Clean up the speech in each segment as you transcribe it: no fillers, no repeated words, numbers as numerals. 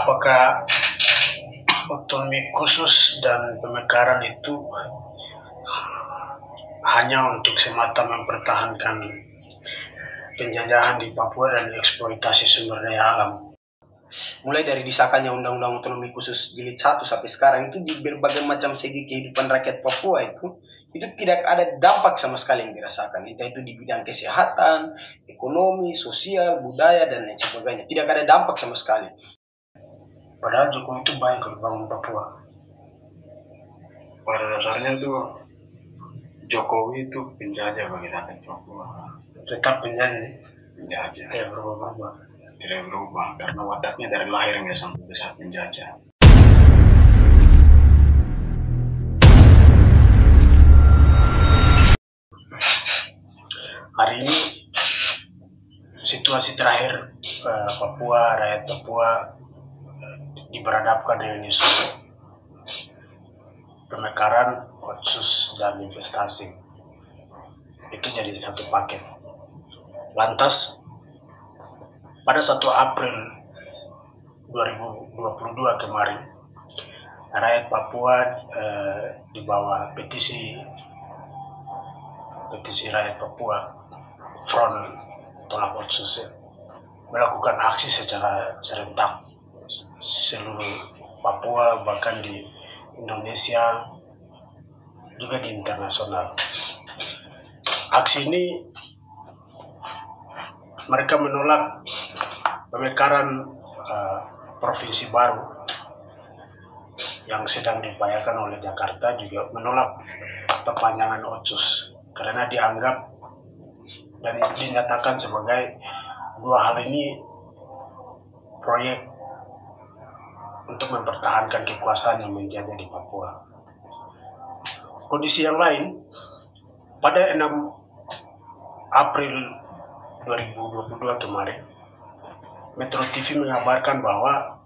apakah otonomi khusus dan pemekaran itu hanya untuk semata mempertahankan penjajahan di Papua dan eksploitasi sumber daya alam? Mulai dari disahkannya Undang-Undang Otonomi Khusus Jilid 1 sampai sekarang itu di berbagai macam segi kehidupan rakyat Papua itu tidak ada dampak sama sekali yang dirasakan. Entah itu di bidang kesehatan, ekonomi, sosial, budaya, dan lain sebagainya. Tidak ada dampak sama sekali. Padahal Jokowi itu baik kalau bangun Papua. Pada dasarnya itu Jokowi itu penjajah bagi rakyat Papua. Tetap penjajah. Penjajah. Tidak berubah. Tidak berubah karena wataknya dari lahirnya sampai besar penjajah. Hari ini situasi terakhir Papua, rakyat Papua diperhadapkan dengan isu pemekaran, otsus, dan investasi. Itu jadi satu paket. Lantas pada 1 April 2022 kemarin, rakyat Papua di bawah petisi rakyat Papua, Front Tolak Otsus, melakukan aksi secara serentak seluruh Papua, bahkan di Indonesia, juga di internasional. Aksi ini mereka menolak pemekaran provinsi baru yang sedang diupayakan oleh Jakarta, juga menolak perpanjangan otsus karena dianggap dan dinyatakan sebagai dua hal ini proyek untuk mempertahankan kekuasaan yang menjadi di Papua. Kondisi yang lain, pada 6 April 2022 kemarin, Metro TV mengabarkan bahwa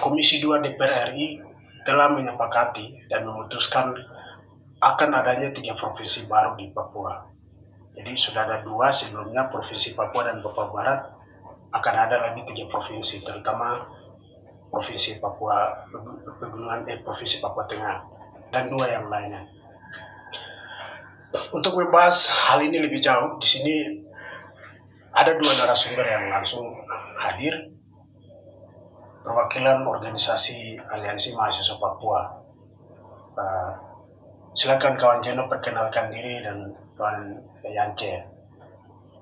Komisi 2 DPR RI telah menyepakati dan memutuskan akan adanya 3 provinsi baru di Papua. Jadi sudah ada 2 sebelumnya, Provinsi Papua dan Papua Barat. Akan ada lagi 3 provinsi, terutama Provinsi Papua Pegunungan, Provinsi Papua Tengah, dan 2 yang lainnya. Untuk membahas hal ini lebih jauh, di sini ada 2 narasumber yang langsung hadir, perwakilan organisasi Aliansi Mahasiswa Papua. Silakan kawan Jeno perkenalkan diri, dan kawan Yance,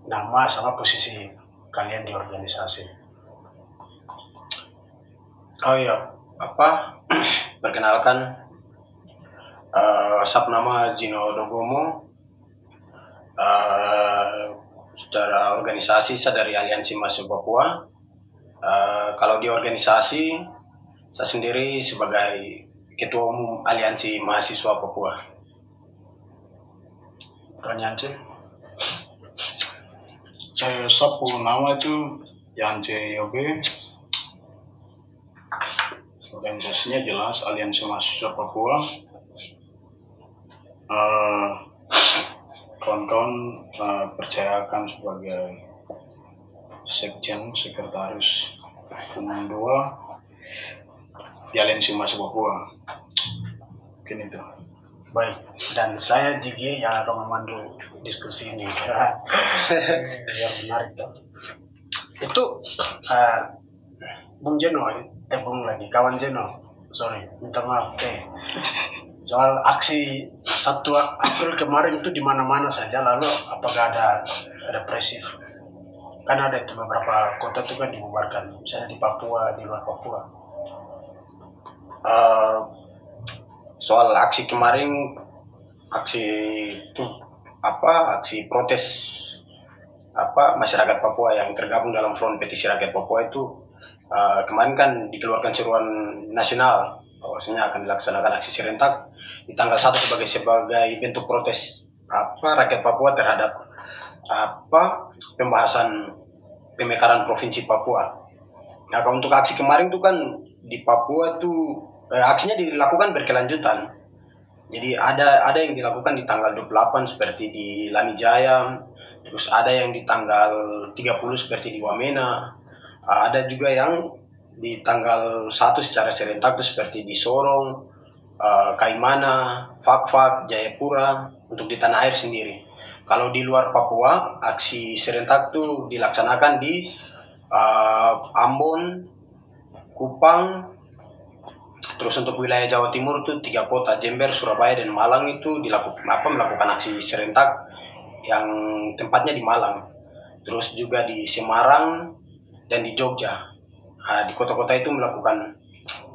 nama sama posisi kalian di organisasi. Oh iya, perkenalkan, nama Gino Dogomo, secara organisasi saya dari Aliansi Mahasiswa Papua. Kalau di organisasi saya sendiri sebagai Ketua Umum Aliansi Mahasiswa Papua. Kawan Yance? Saya sapu nama itu Yance Yobe. Organisasinya jelas Aliansi Mahasiswa Papua. Kawan-kawan percayakan sebagai Sekjen, Sekretaris Umum 2 di Aliansi Mahasiswa Papua. Mungkin itu. Baik, dan saya Jigi yang akan memandu diskusi ini. Biar menarik tuh. Itu Bung Jeno, kawan Jeno, sorry, minta maaf. Soal aksi 1 April kemarin itu di mana-mana saja, lalu apakah ada represif? Kan ada itu beberapa kota itu kan dibubarkan, misalnya di Papua, di luar Papua. Soal aksi kemarin, aksi protes masyarakat Papua yang tergabung dalam Front Petisi Rakyat Papua itu kemarin kan dikeluarkan seruan nasional bahwasanya akan dilaksanakan aksi serentak di tanggal 1 sebagai bentuk protes rakyat Papua terhadap pembahasan pemekaran provinsi Papua. Nah, kalau untuk aksi kemarin itu kan di Papua itu aksinya dilakukan berkelanjutan. Jadi ada yang dilakukan di tanggal 28 seperti di Lanijaya, terus ada yang di tanggal 30 seperti di Wamena, ada juga yang di tanggal 1 secara serentak itu seperti di Sorong, Kaimana, Fakfak, Jayapura untuk di tanah air sendiri. Kalau di luar Papua, aksi serentak itu dilaksanakan di Ambon, Kupang, terus untuk wilayah Jawa Timur itu 3 kota, Jember, Surabaya, dan Malang itu melakukan aksi serentak yang tempatnya di Malang. Terus juga di Semarang dan di Jogja. Di kota-kota itu melakukan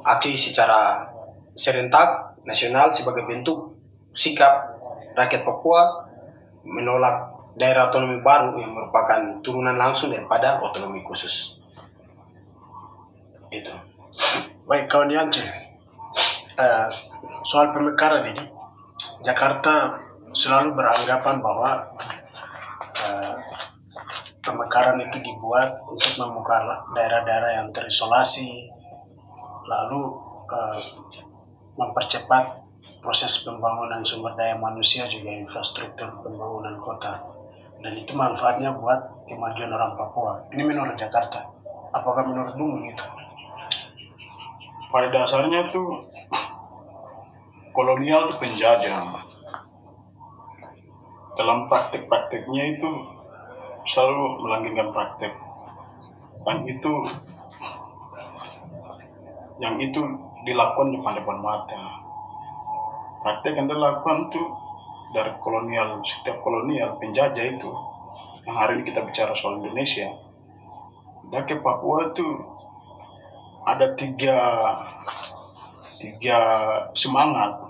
aksi secara serentak nasional sebagai bentuk sikap rakyat Papua menolak daerah otonomi baru yang merupakan turunan langsung daripada otonomi khusus. Itu. Baik, kawan Yance, soal pemekaran ini, Jakarta selalu beranggapan bahwa pemekaran itu dibuat untuk membuka daerah-daerah yang terisolasi, lalu mempercepat proses pembangunan sumber daya manusia juga infrastruktur pembangunan kota, dan itu manfaatnya buat kemajuan orang Papua. Ini menurut Jakarta, apakah menurut Bung begitu? Pada dasarnya tuh kolonial itu penjajah. Dalam praktek-prakteknya itu selalu melanggengkan praktek, dan yang itu dilakukan di depan mata. Praktek yang dilakukan tuh dari kolonial, setiap kolonial penjajah itu, yang hari ini kita bicara soal Indonesia, dan ke Papua itu ada tiga semangat.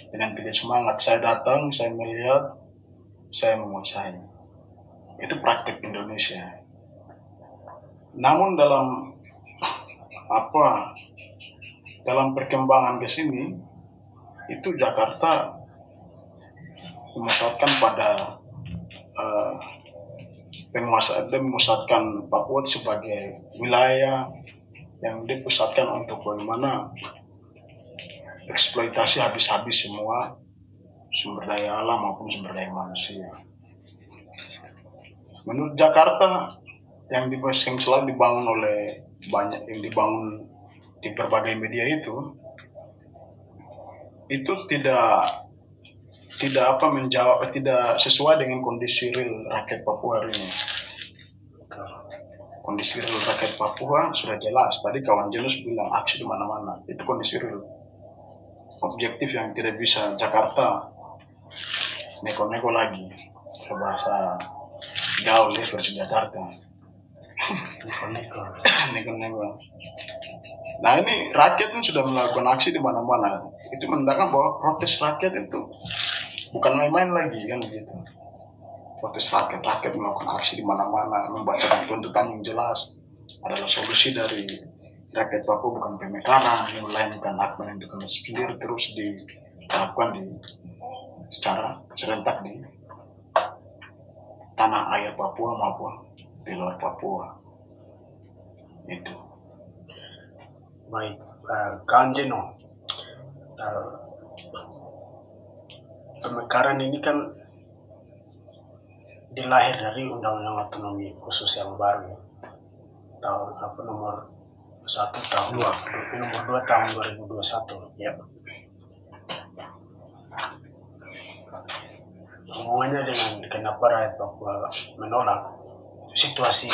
Dengan 3 semangat, saya datang, saya melihat, saya menguasai. Itu praktek Indonesia. Namun dalam perkembangan ke sini, itu Jakarta memusatkan pada memusatkan Papua sebagai wilayah yang dipusatkan untuk bagaimana eksploitasi habis-habis semua sumber daya alam maupun sumber daya manusia. Menurut Jakarta yang selalu dibangun oleh banyak, yang dibangun di berbagai media itu tidak sesuai dengan kondisi real rakyat Papua hari ini. Kondisi real rakyat Papua sudah jelas. Tadi kawan Janus bilang aksi di mana-mana. Itu kondisi real. Objektif yang tidak bisa Jakarta neko-neko lagi. Bahasa gaul ya versi Jakarta. Neko-neko. Nah ini rakyat ini sudah melakukan aksi di mana-mana. Itu menandakan bahwa protes rakyat itu bukan main-main lagi kan begitu. Protes rakyat melakukan aksi di mana-mana, membacakan tuntutan yang jelas adalah solusi dari rakyat Papua, bukan pemekaran, yang lain bukan hak menentukan sendiri, terus dilakukan secara serentak di tanah air Papua maupun di luar Papua. Itu. Baik, kawan Jeno, pemekaran ini kan dilahir dari Undang-Undang Otonomi Khusus yang baru, tahun nomor 1 tahun 2, nomor 2 tahun 2021. Ya. Hubungannya dengan kenapa rakyat Papua menolak, situasi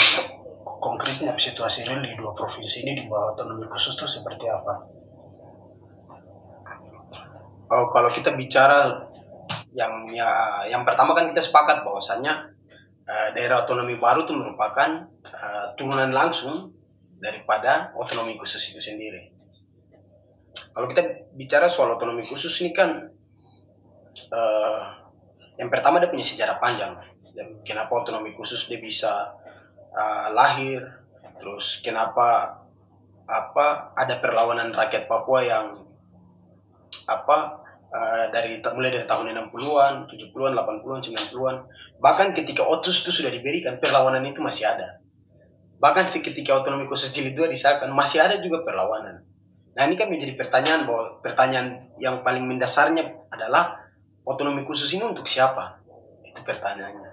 konkretnya, situasi real di 2 provinsi ini di bawah otonomi khusus itu seperti apa? Kalau kita bicara yang pertama kan kita sepakat bahwasannya daerah otonomi baru itu merupakan turunan langsung daripada otonomi khusus itu sendiri. Kalau kita bicara soal otonomi khusus ini kan yang pertama dia punya sejarah panjang. Dan kenapa otonomi khusus dia bisa lahir, terus kenapa ada perlawanan rakyat Papua yang mulai dari tahun 60-an, 70-an, 80-an, 90-an. Bahkan ketika OTSUS itu sudah diberikan, perlawanan itu masih ada. Bahkan ketika otonomi khusus jilid 2 disahkan, masih ada juga perlawanan. Nah ini kan menjadi pertanyaan yang paling mendasarnya adalah otonomi khusus ini untuk siapa? Itu pertanyaannya.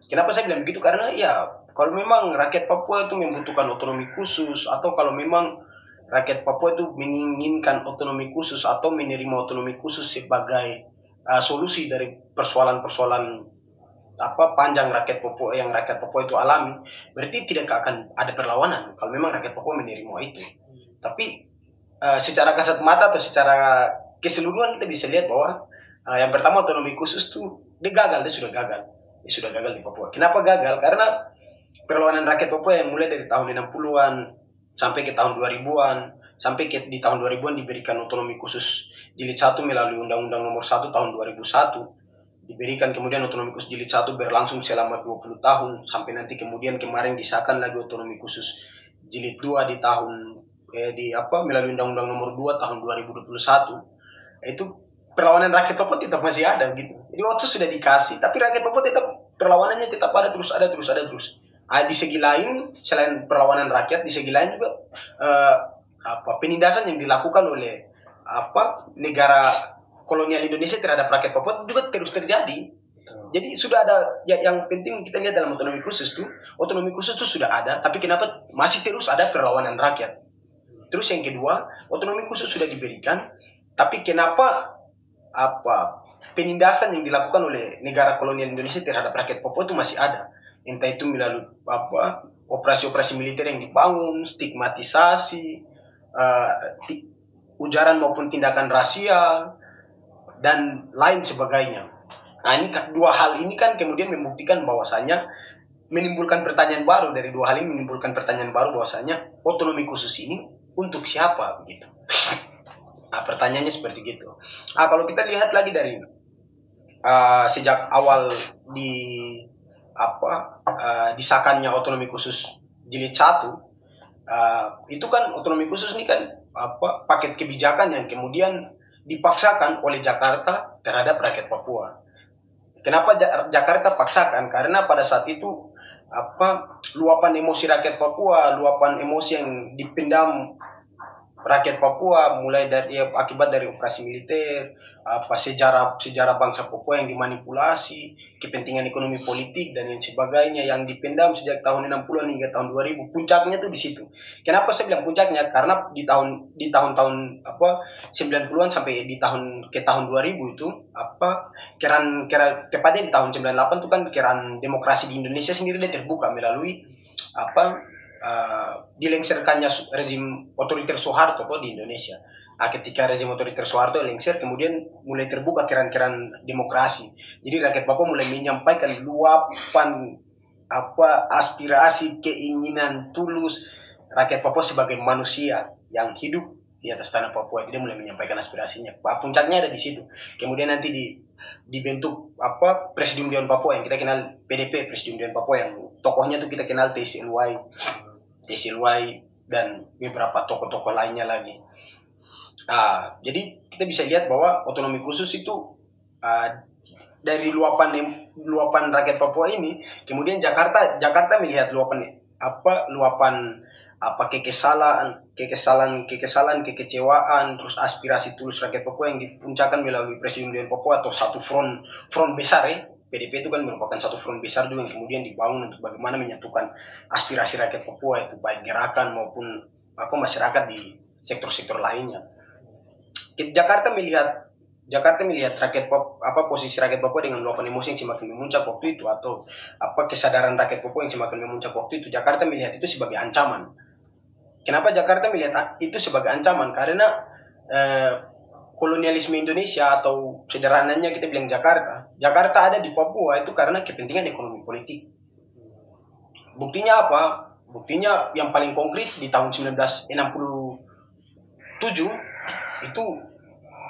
Kenapa saya bilang begitu? Karena ya kalau memang rakyat Papua itu membutuhkan otonomi khusus, atau kalau memang rakyat Papua itu menginginkan otonomi khusus atau menerima otonomi khusus sebagai solusi dari persoalan-persoalan panjang rakyat Papua yang rakyat Papua itu alami, berarti tidak akan ada perlawanan kalau memang rakyat Papua menerima itu. Tapi secara kasat mata atau secara keseluruhan kita bisa lihat bahwa yang pertama otonomi khusus tuh dia sudah gagal di Papua. Kenapa gagal? Karena perlawanan rakyat Papua yang mulai dari tahun 60-an sampai ke tahun 2000-an, sampai di tahun 2000-an diberikan otonomi khusus jilid 1 melalui Undang-Undang Nomor 1 tahun 2001. Diberikan kemudian otonomi khusus jilid 1 berlangsung selama 20 tahun, sampai nanti kemudian kemarin disahkan lagi otonomi khusus jilid 2 di tahun melalui Undang-Undang Nomor 2 tahun 2021. Itu perlawanan rakyat Papua tetap masih ada gitu. Jadi otsus sudah dikasih, tapi rakyat Papua tetap perlawanannya tetap ada terus. Di segi lain, selain perlawanan rakyat, di segi lain juga penindasan yang dilakukan oleh negara kolonial Indonesia terhadap rakyat Papua juga terus terjadi. Jadi sudah ada yang penting kita lihat dalam otonomi khusus itu sudah ada, tapi kenapa masih terus ada perlawanan rakyat? Terus yang kedua, otonomi khusus sudah diberikan, tapi kenapa penindasan yang dilakukan oleh negara kolonial Indonesia terhadap rakyat Papua itu masih ada? Entah itu melalui operasi-operasi militer yang dibangun, stigmatisasi, ujaran maupun tindakan rasial, dan lain sebagainya. Nah, ini dua hal ini kan kemudian membuktikan bahwasanya menimbulkan pertanyaan baru bahwasanya otonomi khusus ini untuk siapa begitu. Nah, pertanyaannya seperti gitu. Kalau kita lihat lagi dari sejak awal disahkannya otonomi khusus jilid 1, itu kan otonomi khusus ini kan paket kebijakan yang kemudian dipaksakan oleh Jakarta terhadap rakyat Papua. Kenapa Jakarta paksakan? Karena pada saat itu luapan emosi rakyat Papua, luapan emosi yang dipendam rakyat Papua mulai dari akibat dari operasi militer, sejarah bangsa Papua yang dimanipulasi, kepentingan ekonomi politik dan lain sebagainya yang dipendam sejak tahun 60-an hingga tahun 2000. Puncaknya tuh di situ. Kenapa saya bilang puncaknya? Karena di tahun-tahun 90-an sampai ke tahun 2000 itu keran tepatnya di tahun 98 itu kan keran demokrasi di Indonesia sendiri dia terbuka melalui dilengserkannya rezim otoriter Soeharto di Indonesia. Ketika rezim otoriter Soeharto lengser, kemudian mulai terbuka keran-keran demokrasi. Jadi rakyat Papua mulai menyampaikan luapan aspirasi, keinginan tulus rakyat Papua sebagai manusia yang hidup di atas tanah Papua. Dia mulai menyampaikan aspirasinya. Puncaknya ada di situ. Kemudian nanti dibentuk Presidium Dewan Papua yang kita kenal PDP, Presidium Dewan Papua, yang tokohnya tuh kita kenal TSLY dan beberapa tokoh-tokoh lainnya lagi. Jadi kita bisa lihat bahwa otonomi khusus itu dari luapan rakyat Papua ini, kemudian Jakarta melihat luapan kekesalan, kekecewaan, terus aspirasi tulus rakyat Papua yang dipuncakkan melalui Presidium Dewan Papua atau satu front besar ya. PDP itu kan merupakan satu front besar juga yang kemudian dibangun untuk bagaimana menyatukan aspirasi rakyat Papua itu baik gerakan maupun masyarakat di sektor-sektor lainnya. Jakarta melihat rakyat posisi rakyat Papua dengan luapan emosi yang semakin memuncak waktu itu, atau kesadaran rakyat Papua yang semakin memuncak waktu itu. Jakarta melihat itu sebagai ancaman. Kenapa Jakarta melihat itu sebagai ancaman? Karena kolonialisme Indonesia, atau sederhananya kita bilang Jakarta ada di Papua itu karena kepentingan ekonomi politik. Buktinya apa? Buktinya yang paling konkret di tahun 1967 itu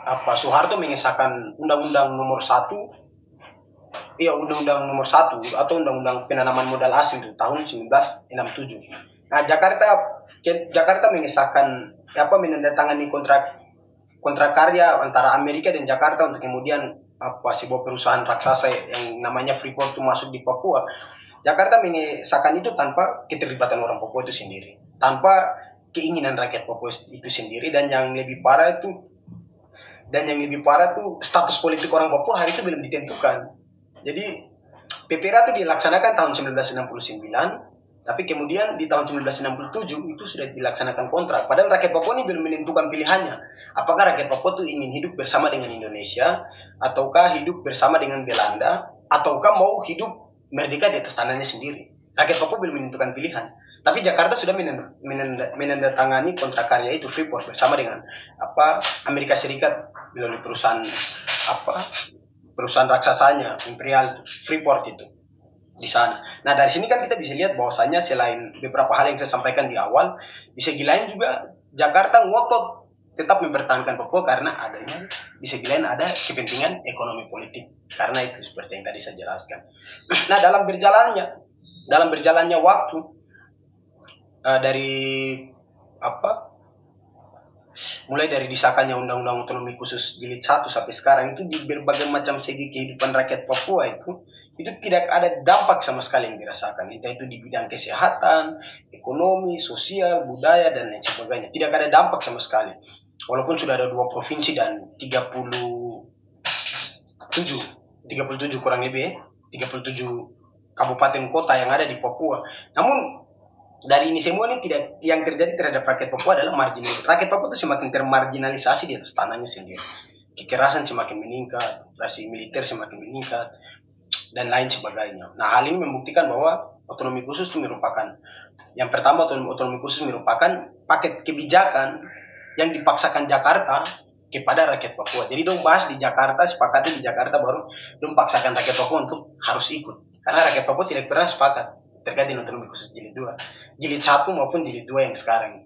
Soeharto mengesahkan Undang-Undang Nomor 1, Undang-Undang Nomor 1 atau Undang-Undang Penanaman Modal Asing itu tahun 1967. Nah, Jakarta mengesahkan menandatangani kontrak karya antara Amerika dan Jakarta untuk kemudian sebuah perusahaan raksasa yang namanya Freeport itu masuk di Papua. Jakarta mengesahkan itu tanpa keterlibatan orang Papua itu sendiri, tanpa keinginan rakyat Papua itu sendiri, dan yang lebih parah tuh status politik orang Papua hari itu belum ditentukan. Jadi PPRA itu dilaksanakan tahun 1969, Tapi kemudian di tahun 1967 itu sudah dilaksanakan kontrak. Padahal rakyat Papua ini belum menentukan pilihannya. Apakah rakyat Papua itu ingin hidup bersama dengan Indonesia, ataukah hidup bersama dengan Belanda, ataukah mau hidup merdeka di atas tanahnya sendiri. Rakyat Papua belum menentukan pilihan. Tapi Jakarta sudah menandatangani kontrak karya itu Freeport bersama dengan Amerika Serikat melalui perusahaan raksasanya Imperial Freeport itu di sana. Nah, dari sini kan kita bisa lihat bahwasanya selain beberapa hal yang saya sampaikan di awal, di segi lain juga Jakarta ngotot tetap mempertahankan Papua karena adanya di segi lain ada kepentingan ekonomi politik. Karena itu seperti yang tadi saya jelaskan. Nah, dalam berjalannya waktu mulai dari disahkannya Undang-Undang Otonomi Khusus Jilid 1 sampai sekarang itu di berbagai macam segi kehidupan rakyat Papua itu tidak ada dampak sama sekali yang dirasakan. Entah itu di bidang kesehatan, ekonomi, sosial, budaya, dan lain sebagainya. Tidak ada dampak sama sekali. Walaupun sudah ada 2 provinsi dan 37 kurang lebih, 37 kabupaten kota yang ada di Papua. Namun, dari ini semua ini yang terjadi terhadap rakyat Papua adalah marginalisasi. Rakyat Papua itu semakin termarginalisasi di atas tanahnya sendiri. Kekerasan semakin meningkat, operasi militer semakin meningkat, dan lain sebagainya. Nah, hal ini membuktikan bahwa otonomi khusus itu merupakan, yang pertama, otonomi khusus merupakan paket kebijakan yang dipaksakan Jakarta kepada rakyat Papua. Jadi dong bahas di Jakarta, sepakati di Jakarta, baru dong paksakan rakyat Papua untuk harus ikut. Karena rakyat Papua tidak pernah sepakat terkait dengan otonomi khusus jilid 2. Jilid 1 maupun jilid 2 yang sekarang.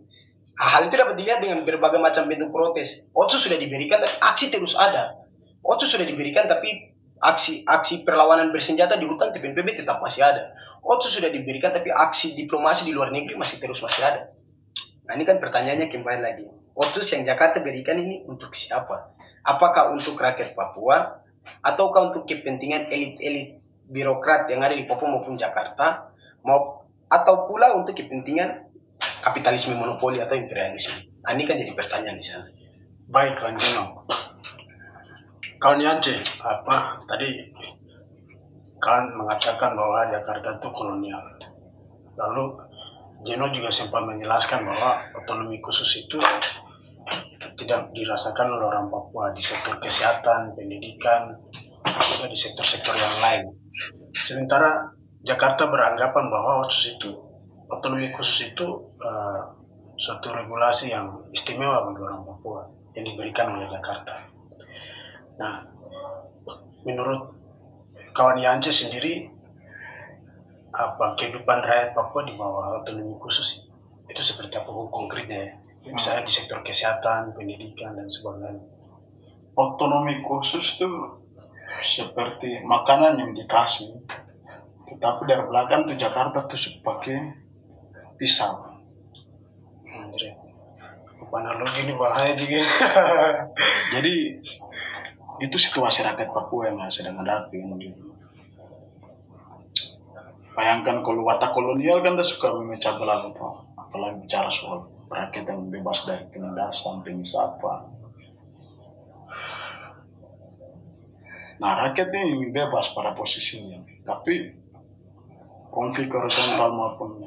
Hal itu dapat dilihat dengan berbagai macam bentuk protes. Otsus sudah diberikan tapi aksi terus ada. Otsus sudah diberikan tapi aksi perlawanan bersenjata di hutan TPNPB tetap masih ada. Otsus sudah diberikan tapi aksi diplomasi di luar negeri masih ada. Nah, ini kan pertanyaannya kembali lagi. Otsus yang Jakarta berikan ini untuk siapa? Apakah untuk rakyat Papua ataukah untuk kepentingan elit-elit birokrat yang ada di Papua maupun Jakarta, atau pula untuk kepentingan kapitalisme monopoli atau imperialisme? Nah, ini kan jadi pertanyaan di sana. Baik, Lanjino. Kawan Yance, tadi kan mengatakan bahwa Jakarta itu kolonial. Lalu Jeno juga sempat menjelaskan bahwa otonomi khusus itu tidak dirasakan oleh orang Papua di sektor kesehatan, pendidikan, juga di sektor-sektor yang lain. Sementara Jakarta beranggapan bahwa otonomi khusus itu suatu regulasi yang istimewa bagi orang Papua yang diberikan oleh Jakarta. Nah, menurut kawan Yance sendiri, kehidupan rakyat Papua di bawah otonomi khusus itu seperti apa konkretnya ya? Misalnya di sektor kesehatan, pendidikan, dan sebagainya. Otonomi khusus itu seperti makanan yang dikasih, tetapi dari belakang tuh Jakarta tuh pakai pisau. Analogi ini bahaya juga. Jadi itu situasi rakyat Papua yang sedang hadapi. Bayangkan kalau watak kolonial kan dia suka memecah belah itu, apalagi bicara soal rakyat yang bebas dari penindasan, penyisapan. Nah, rakyat ini bebas pada posisinya, tapi konflik horizontal maupun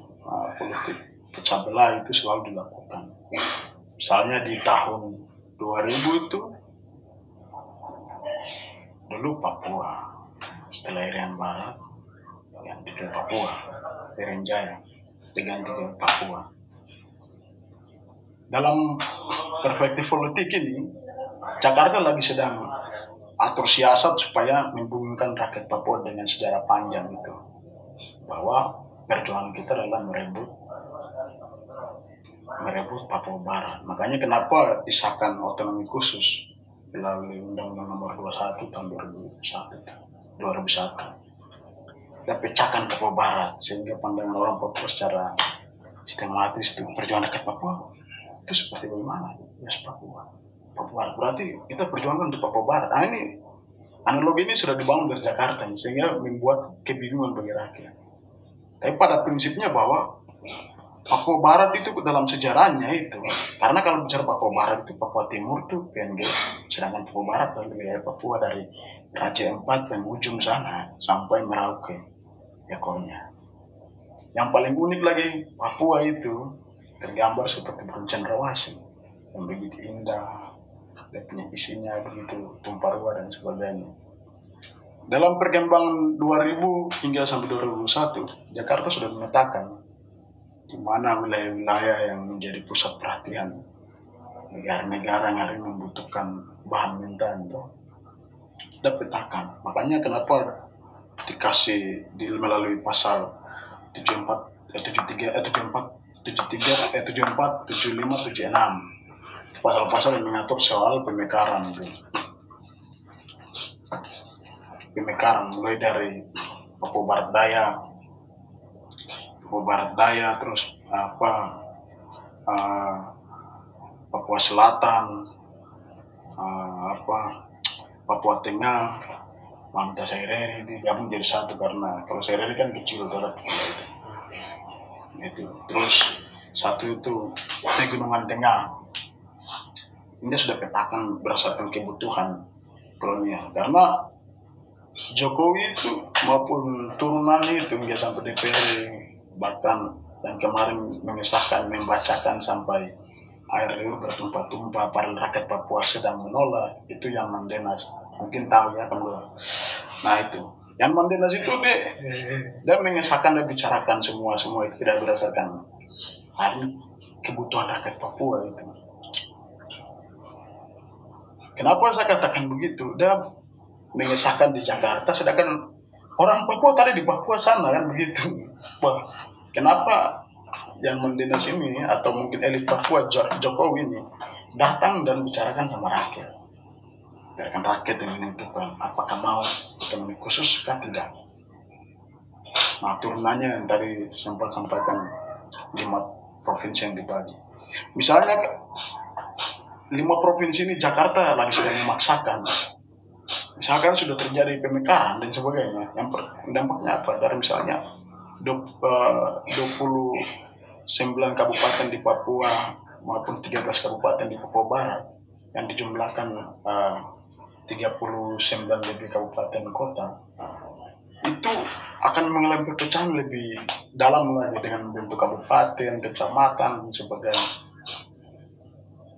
politik pecah belah itu selalu dilakukan. Misalnya di tahun 2000 itu, dulu Papua, setelah Irian Barat, ganti ke Papua, Irian Jaya, diganti ke Papua. Dalam perspektif politik ini, Jakarta lagi sedang atur siasat supaya menghubungkan rakyat Papua dengan sejarah panjang itu. Bahwa perjuangan kita adalah merebut Papua Barat. Makanya kenapa disahkan otonomi khusus melalui Undang-Undang Nomor 21 tahun 2001. Dan pecahkan Papua Barat sehingga pandangan orang Papua secara sistematis itu perjuangan rakyat Papua itu seperti bagaimana? Yes, Papua Barat. Berarti kita perjuangan untuk Papua Barat. Nah, ini analogi ini sudah dibangun dari Jakarta sehingga membuat kebingungan bagi rakyat. Tapi pada prinsipnya bahwa Papua Barat itu dalam sejarahnya itu, karena kalau bicara Papua Barat itu Papua Timur itu PNG, sedangkan Papua Barat adalah wilayah Papua dari Raja Empat dan ujung sana sampai Merauke ekornya. Yang paling unik lagi Papua itu tergambar seperti burung cendrawasih yang begitu indah, dan punya isinya begitu tumpah ruah dan sebagainya. Dalam perkembangan 2000 hingga sampai 2001, Jakarta sudah memetakan di mana wilayah-wilayah yang menjadi pusat perhatian negara-negara yang hari ini membutuhkan bahan mentah itu sudah petakan. Makanya kenapa dikasih melalui pasal 74, 73, 74, 73, 74, 75, 76. Pasal-pasal yang mengatur soal pemekaran itu. Pemekaran mulai dari Papua Barat Daya, terus Papua Selatan, Papua Tengah, Manta Saireri digabung jadi satu karena kalau Saireri kan kecil terhadap itu. Terus satu itu Pegunungan Tengah. Ini sudah petakan berdasarkan kebutuhan kolonial. Karena Jokowi itu maupun turunannya itu hingga sampai DPR, bahkan yang kemarin mengesahkan, membacakan sampai air liur bertumpah-tumpah, para rakyat Papua sedang menolak, itu yang Mandenas. Mungkin tahu ya kamu. Nah itu, yang Mandenas itu dia mengesahkan dan bicarakan semua itu tidak berdasarkan hari kebutuhan rakyat Papua itu. Kenapa saya katakan begitu? Dia mengesahkan di Jakarta, sedangkan orang Papua tadi di Papua sana kan begitu. Wah, kenapa yang Mandenas ini atau mungkin elit Papua Jokowi ini datang dan bicarakan sama rakyat? Biarkan rakyat yang menentukan apakah mau otonomi khusus kah tidak. Nah turunannya yang tadi sempat sampaikan 5 provinsi yang dibagi. Misalnya 5 provinsi ini Jakarta lagi sedang memaksakan. Misalkan sudah terjadi pemekaran dan sebagainya. Yang dampaknya apa? Dari misalnya 29 kabupaten di Papua maupun 13 kabupaten di Papua Barat yang dijumlahkan 39 lebih kabupaten kota, itu akan mengalami perpecahan lebih dalam lagi dengan bentuk kabupaten, kecamatan, dan sebagainya.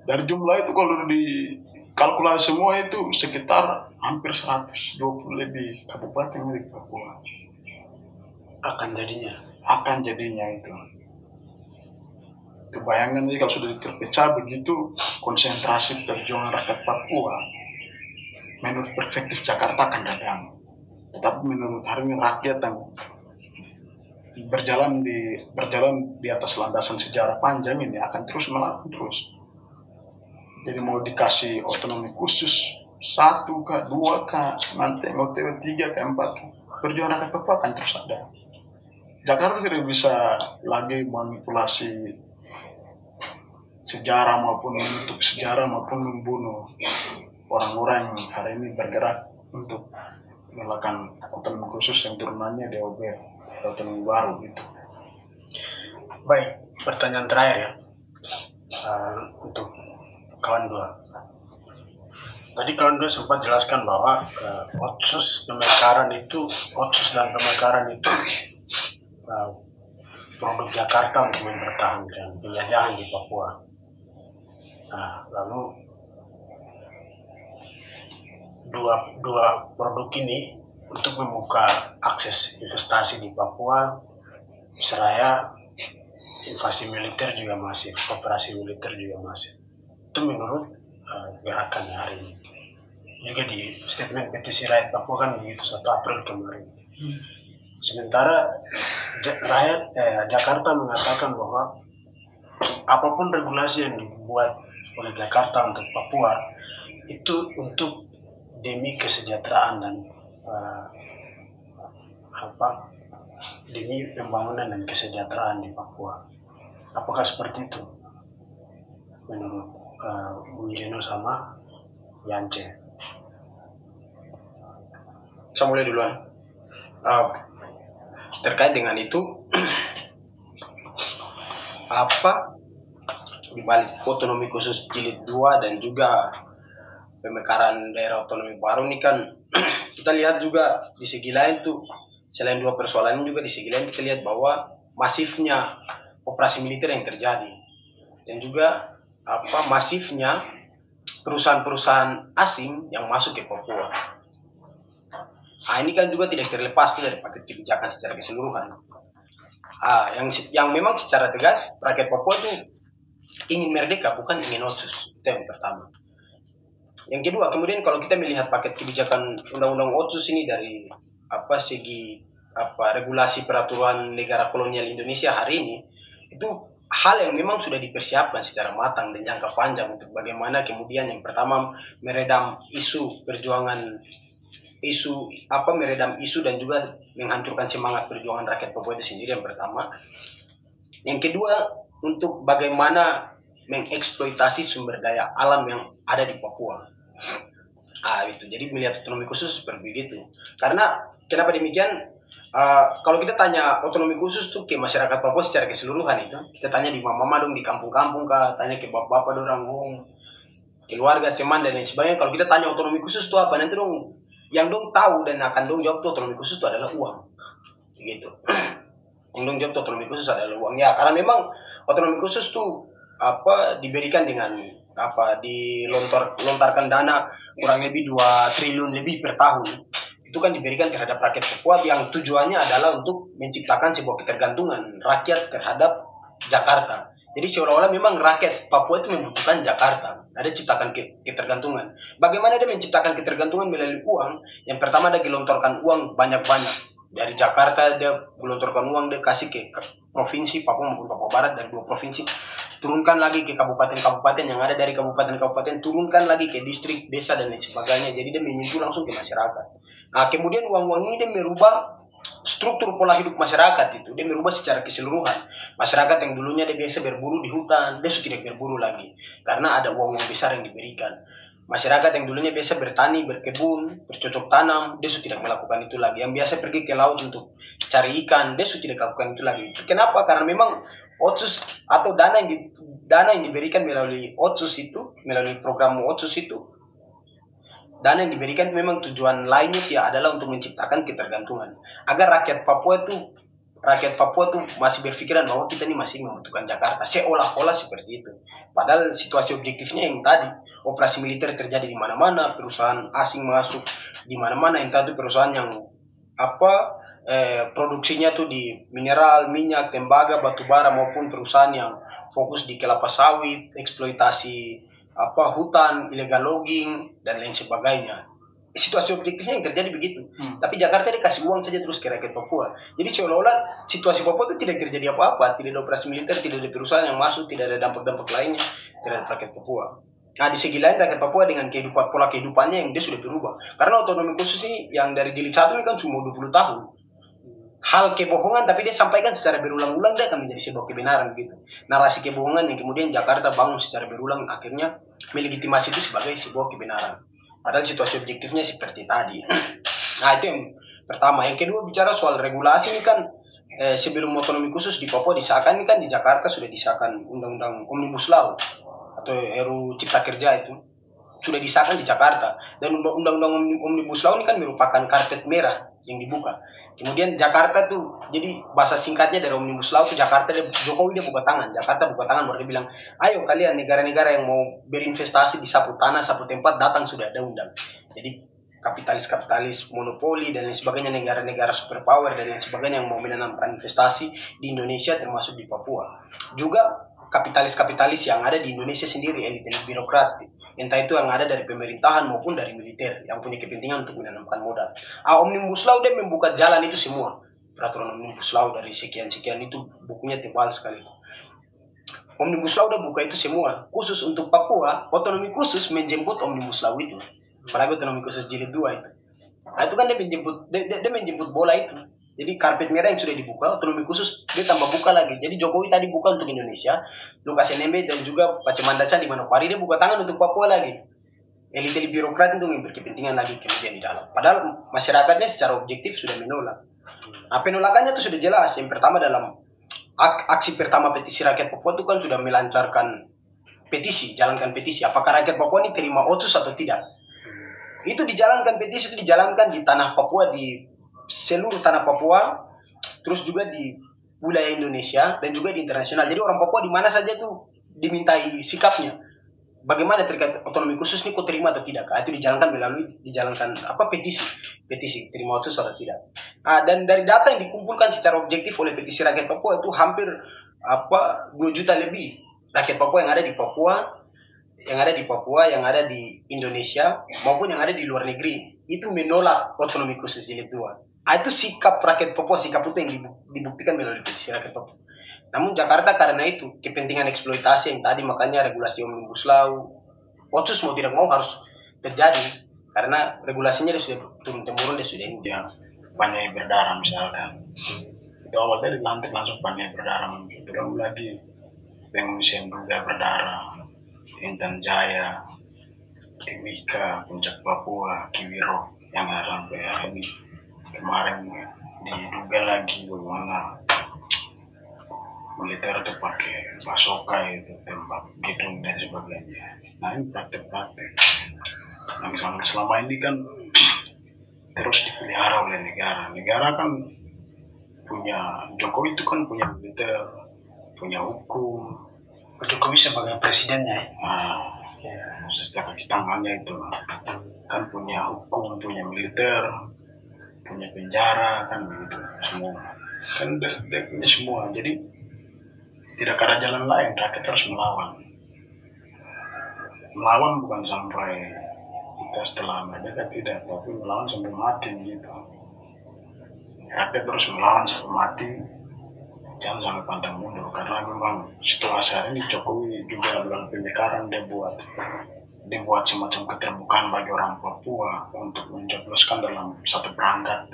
Dari jumlah itu kalau dikalkulasi semua itu sekitar hampir 120 lebih kabupaten di Papua. Akan jadinya itu. Itu bayangan kalau sudah terpecah begitu konsentrasi perjuangan rakyat Papua. Menurut perspektif Jakarta akan datang, tetapi menurut hari ini rakyat yang berjalan di atas landasan sejarah panjang ini akan terus melakukan terus. Jadi mau dikasih otonomi khusus 1 kah, 2 kah, nanti OTW 3 kah, 4 kah, perjuangan rakyat Papua akan terus ada. Jakarta tidak bisa lagi manipulasi sejarah maupun menutup sejarah maupun membunuh orang-orang yang hari ini bergerak untuk melakukan otonomi khusus yang turunannya DOB, otonomi baru gitu. Baik, pertanyaan terakhir ya untuk kawan 2. Tadi kawan 2 sempat jelaskan bahwa Otsus dan pemekaran itu produk Jakarta untuk mempertahankan penjajahan di Papua. Nah, lalu dua produk ini untuk membuka akses investasi di Papua, seraya invasi militer juga masih, operasi militer juga masih. Itu menurut gerakan hari ini. Juga di statement petisi rakyat Papua kan begitu 1 April kemarin. Sementara Jakarta mengatakan bahwa apapun regulasi yang dibuat oleh Jakarta untuk Papua itu untuk demi kesejahteraan dan demi pembangunan dan kesejahteraan di Papua. Apakah seperti itu menurut Bung Jeno sama Yance? Saya mulai duluan. Terkait dengan itu, apa di balik otonomi khusus jilid 2 dan juga pemekaran daerah otonomi baru ini kan kita lihat juga di segi lain tuh, selain 2 persoalan ini juga di segi lain kita lihat bahwa masifnya operasi militer yang terjadi dan juga masifnya perusahaan-perusahaan asing yang masuk ke Papua. Nah, ini kan juga tidak terlepas tuh dari paket kebijakan secara keseluruhan. Yang memang secara tegas rakyat Papua itu ingin merdeka, bukan ingin otsus. Itu yang pertama. Yang kedua, kemudian kalau kita melihat paket kebijakan undang-undang otsus ini dari segi regulasi peraturan negara kolonial Indonesia hari ini, itu hal yang memang sudah dipersiapkan secara matang dan jangka panjang untuk bagaimana kemudian yang pertama meredam isu dan juga menghancurkan semangat perjuangan rakyat Papua itu sendiri yang pertama. Yang kedua, untuk bagaimana mengeksploitasi sumber daya alam yang ada di Papua. Itu. Jadi melihat otonomi khusus seperti itu. Karena kenapa demikian? Kalau kita tanya otonomi khusus tuh ke masyarakat Papua secara keseluruhan itu, kita tanya di mama dong di kampung-kampung kah, tanya ke bapak-bapak dorang, keluarga, teman dan lain sebagainya. Kalau kita tanya otonomi khusus tuh apa, nanti dong yang dong tahu dan akan dong jawab tuh otonomi khusus tuh adalah uang, gitu. Yang dong jawab tuh otonomi khusus adalah uang. Ya karena memang otonomi khusus tuh diberikan dengan dilontarkan dana kurang lebih 2 triliun lebih per tahun. Itu kan diberikan terhadap rakyat Papua yang tujuannya adalah untuk menciptakan sebuah ketergantungan rakyat terhadap Jakarta. Jadi seolah-olah memang rakyat Papua itu membutuhkan Jakarta. Ada ciptakan ketergantungan. Bagaimana dia menciptakan ketergantungan melalui uang? Yang pertama dia gelontorkan uang banyak-banyak. Dari Jakarta dia gelontorkan uang, dia kasih ke provinsi Papua maupun Papua Barat dari 2 provinsi. Turunkan lagi ke kabupaten-kabupaten yang ada dari kabupaten-kabupaten. Turunkan lagi ke distrik, desa dan lain sebagainya. Jadi dia menyentuh langsung ke masyarakat. Nah, kemudian uang-uang ini dia merubah struktur pola hidup masyarakat itu. Dia merubah secara keseluruhan. Masyarakat yang dulunya dia biasa berburu di hutan, dia sudah tidak berburu lagi. Karena ada uang-uang besar yang diberikan. Masyarakat yang dulunya biasa bertani, berkebun, bercocok tanam, dia sudah tidak melakukan itu lagi. Yang biasa pergi ke laut untuk cari ikan, dia sudah tidak melakukan itu lagi. Kenapa? Karena memang otsus atau dana yang diberikan melalui otsus itu, melalui program otsus itu, dana yang diberikan memang tujuan lainnya ya adalah untuk menciptakan ketergantungan agar rakyat Papua tuh masih berpikiran bahwa kita ini masih membutuhkan Jakarta, seolah-olah seperti itu. Padahal situasi objektifnya yang tadi, operasi militer terjadi di mana-mana, perusahaan asing masuk di mana-mana, entah itu perusahaan yang produksinya tuh di mineral, minyak, tembaga, batu bara maupun perusahaan yang fokus di kelapa sawit, eksploitasi hutan, illegal logging dan lain sebagainya. Situasi objektifnya yang terjadi begitu. Tapi Jakarta dikasih uang saja terus ke rakyat Papua. Jadi seolah-olah situasi Papua itu tidak terjadi apa-apa, tidak ada operasi militer, tidak ada perusahaan yang masuk, tidak ada dampak-dampak lainnya terhadap rakyat Papua. Nah, di segi lain rakyat Papua dengan pola kehidupannya yang dia sudah berubah. Karena otonomi khusus ini yang dari jilid 1 ini kan cuma 20 tahun. Hal kebohongan tapi dia sampaikan secara berulang-ulang, dia akan menjadi sebuah kebenaran gitu. Narasi kebohongan yang kemudian Jakarta bangun secara berulang akhirnya melegitimasi itu sebagai sebuah kebenaran. Padahal situasi objektifnya seperti tadi. Nah, itu yang pertama. Yang kedua bicara soal regulasi ini kan sebelum otonomi khusus di Papua disahkan, ini kan di Jakarta sudah disahkan undang-undang Omnibus Law atau RUU Cipta Kerja itu sudah disahkan di Jakarta. Dan undang-undang Omnibus Law ini kan merupakan karpet merah yang dibuka. Kemudian Jakarta tuh, jadi bahasa singkatnya dari Omnibus Law tuh Jakarta, Jokowi dia buka tangan. Jakarta buka tangan baru dia bilang, ayo kalian negara-negara yang mau berinvestasi di sapu tanah, sapu tempat, datang sudah ada undang. Jadi kapitalis monopoli dan lain sebagainya, negara-negara superpower dan lain sebagainya yang mau menanamkan investasi di Indonesia termasuk di Papua. Juga kapitalis yang ada di Indonesia sendiri, elit birokrat, entah itu yang ada dari pemerintahan maupun dari militer yang punya kepentingan untuk menanamkan modal. Omnibus Law dia membuka jalan itu semua. Peraturan Omnibus Law dari sekian-sekian itu bukunya tebal sekali. Omnibus Law udah buka itu semua. Khusus untuk Papua, otonomi khusus menjemput Omnibus Law itu. Apalagi otonomi khusus jilid 2 itu. Nah, itu kan dia menjemput bola itu. Jadi karpet merah yang sudah dibuka, otonomi khusus dia tambah buka lagi. Jadi Jokowi tadi buka untuk Indonesia, Lukas NMB dan juga Pak Cemandacan di Manokwari dia buka tangan untuk Papua lagi. Elit-elit birokrat itu yang berkepentingan lagi kemudian di dalam. Padahal masyarakatnya secara objektif sudah menolak. Nah, penolakannya itu sudah jelas. Yang pertama dalam aksi pertama petisi rakyat Papua itu kan sudah melancarkan petisi, jalankan petisi. Apakah rakyat Papua ini terima otsus atau tidak? Itu dijalankan petisi, itu dijalankan di tanah Papua, di seluruh tanah Papua, terus juga di wilayah Indonesia dan juga di internasional. Jadi orang Papua di mana saja tuh dimintai sikapnya. Bagaimana terkait otonomi khusus ini kok terima atau tidak? Itu dijalankan petisi terima otsus atau tidak. Dan dari data yang dikumpulkan secara objektif oleh petisi rakyat Papua itu hampir 2 juta lebih rakyat Papua yang ada di Papua, yang ada di Indonesia maupun yang ada di luar negeri itu menolak otonomi khusus jilid 2. Itu sikap rakyat Papua, sikap itu yang dibuktikan melalui petisi rakyat Papua. Namun Jakarta karena itu kepentingan eksploitasi yang tadi, makanya regulasi Omnibus Law, otsus mau tidak mau harus terjadi karena regulasinya dia sudah turun temurun, dia sudah ini. Ya, Panyai berdarah misalkan. Itu awalnya dilantik langsung Panyai berdarah, belum lagi pengungsi yang juga berdarah, Intan Jaya, Timika, Puncak Papua, Kiwiro yang sampai hari ini kemarin diduga lagi bagaimana militer itu pakai basoka itu tembak gedung dan sebagainya. Nah ini praktek-praktek yang selama ini kan terus dipelihara oleh negara. Negara kan punya, Jokowi itu kan punya militer, punya hukum. Jokowi sebagai presidennya. Sejak kaki tangannya itu kan punya hukum, punya militer, punya penjara kan begitu semua. Kan dia punya semua. Jadi tidak ada jalan lain, rakyat harus melawan. Melawan bukan sampai kita setelah merdeka, tidak, tapi melawan sampai mati gitu. Rakyat terus melawan sampai mati, jangan sampai pantang mundur, karena memang situasi hari ini Jokowi juga dalam pemekaran dia buat semacam keterbukaan bagi orang Papua untuk menjebloskan dalam satu perangkat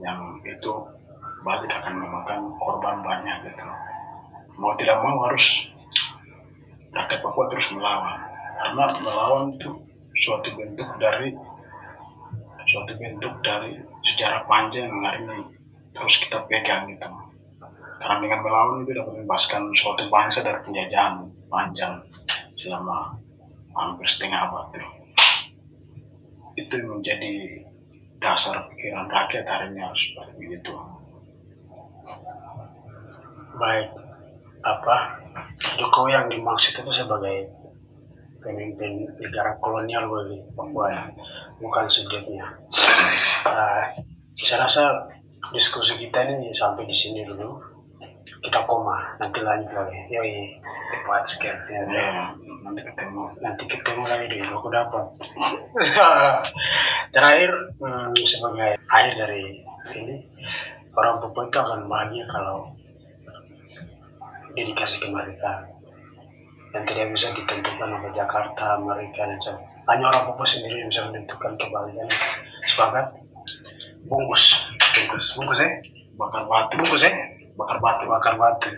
yang itu balik akan memakan korban banyak gitu. Mau tidak mau harus rakyat Papua terus melawan, karena melawan itu suatu bentuk dari sejarah panjang yang hari ini terus kita pegang gitu. Karena dengan melawan itu dapat membebaskan suatu bangsa dari penjajahan panjang selama hampir setengah abad. Itu yang menjadi dasar pikiran rakyat hari ini harus seperti itu. Baik, Jokowi yang dimaksud itu sebagai pemimpin negara kolonial bagi Papua ya, bukan subjeknya. Saya rasa diskusi kita ini sampai di sini dulu. Kita koma, nanti lanjut lagi. Yoi, tepat sekali. Ya, nanti ketemu lagi di Aku Dapat. Terakhir, sebagai akhir dari ini, orang Papua itu akan bahagia kalau dedikasi kemerdekaan yang tidak bisa ditentukan oleh Jakarta, Amerika, dan sebagainya. Hanya orang Papua sendiri yang bisa menentukan kebahagiaan. Sepakat? Bungkus ya? bakar batu. Bungkus ya? Bakar batu. Bakar batu.